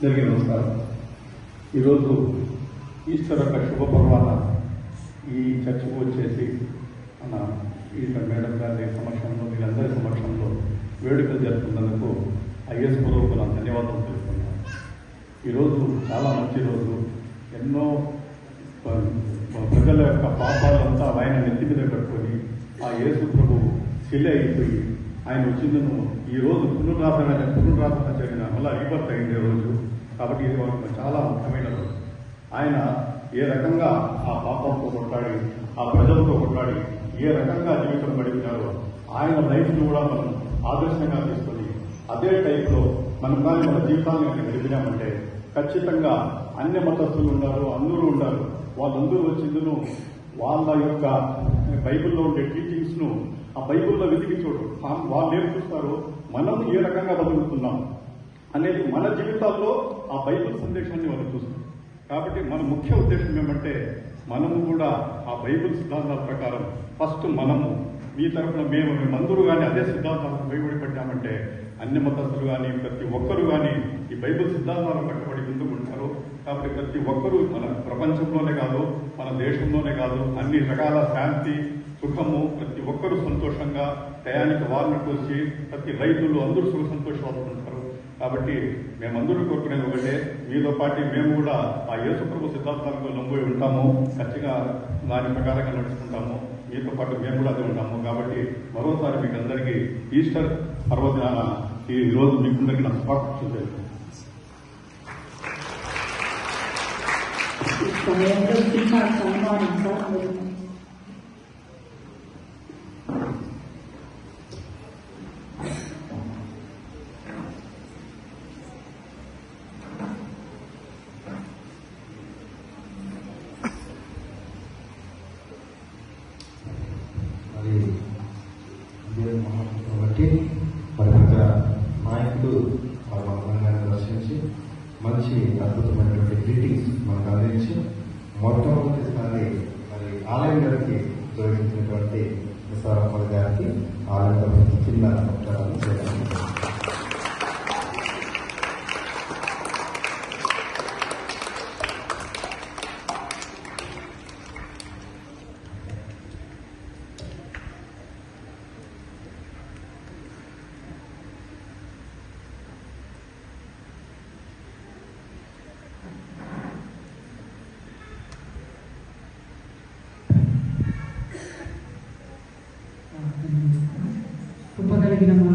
అందరికీ నమస్కారం. ఈరోజు ఈస్టర్ యొక్క శుభపర్వాన ఈ చర్చకు వచ్చేసి మన ఈస్టర్ మేడం గారి సమక్షంలో వీళ్ళందరి సమక్షంలో వేడుకలు జరుపుకున్నందుకు ఐఎస్ పూర్వకుల ధన్యవాదాలు తెలుపుతున్నాను. ఈరోజు చాలా మంచి రోజు. ఎన్నో ప్రజల యొక్క పాపాలంతా ఆయన నెత్తి మీద పెట్టుకొని ఆ యేసు ప్రభు శిల అయిపోయి ఆయన వచ్చిందను ఈరోజు పునరాధన జరిగిన మళ్ళీ రీబర్త్ అయింది రోజు. కాబట్టి ఇది చాలా ముఖ్యమైన రోజు. ఆయన ఏ రకంగా ఆ పాపంతో కొట్లాడి ఆ ప్రజలతో కొట్లాడి ఏ రకంగా జీవితం గడిపినారో ఆయన లైఫ్ని కూడా మనం ఆదర్శంగా తీసుకొని అదే టైప్లో మనం కానీ మన జీవితాన్ని గడిపినామంటే ఖచ్చితంగా అన్య మతస్థులు ఉన్నారు, అందరూ ఉన్నారు. వాళ్ళందరూ వచ్చిందును వాళ్ళ యొక్క బైబిల్లో ఉండే టీచింగ్స్ను ఆ బైబిల్లో వెతికి చూడు వాళ్ళు ఏం చూస్తారు, మనం ఏ రకంగా బతుకుతున్నాం అనేది మన జీవితాల్లో ఆ బైబిల్ సందేశాన్ని వాళ్ళు చూస్తారు. కాబట్టి మన ముఖ్య ఉద్దేశం ఏమంటే మనము కూడా ఆ బైబిల్ సిద్ధాంతాల ప్రకారం ఫస్ట్ మనము మీ తరఫున మేమందరూ కానీ అదే సిద్ధాంతాలకు భయపడి పెట్టామంటే అన్ని మతస్థులు కానీ ప్రతి ఒక్కరూ కానీ ఈ బైబిల్ సిద్ధాంతాలకు కట్టుబడి ముందుకు ఉంటారు. కాబట్టి ప్రతి ఒక్కరూ మన ప్రపంచంలోనే కాదు, మన దేశంలోనే కాదు, అన్ని రకాల శాంతి సుఖము ప్రతి ఒక్కరూ సంతోషంగా టయానికి వారిని వచ్చి ప్రతి రైతులు అందరూ సుఖ సంతోషాలు ఉంటారు. కాబట్టి మేమందరూ కోరుకునేది ఒకటే, మీతో పాటు మేము కూడా ఆ యేసుప్రభు సిద్ధాంతాలకు లొంగిపోయి ఉంటాము, ఖచ్చితంగా దాని ప్రకారంగా నడుచుకుంటాము. మీతో పాటు మేము కూడా అదే ఉంటాము. కాబట్టి మరోసారి మీకు అందరికీ ఈస్టర్ పర్వదినాన ఈ రోజు మీకందరికీ నాకు స్వాగతం చేస్తాను. కాబట్టి మరి ప్రజా నాయకులు మరి మన సంఘాన్ని దర్శించి మంచి అద్భుతమైనటువంటి గ్రీటింగ్స్ మనకు అందించి మొట్టమొదటిసారి మరి ఆలయం గారికి ప్రవేశించినటువంటి విశారప్ప గారికి ఆలయం తరఫున చిన్న సత్కారాలు చేయాలి. కృపగలిగిన మా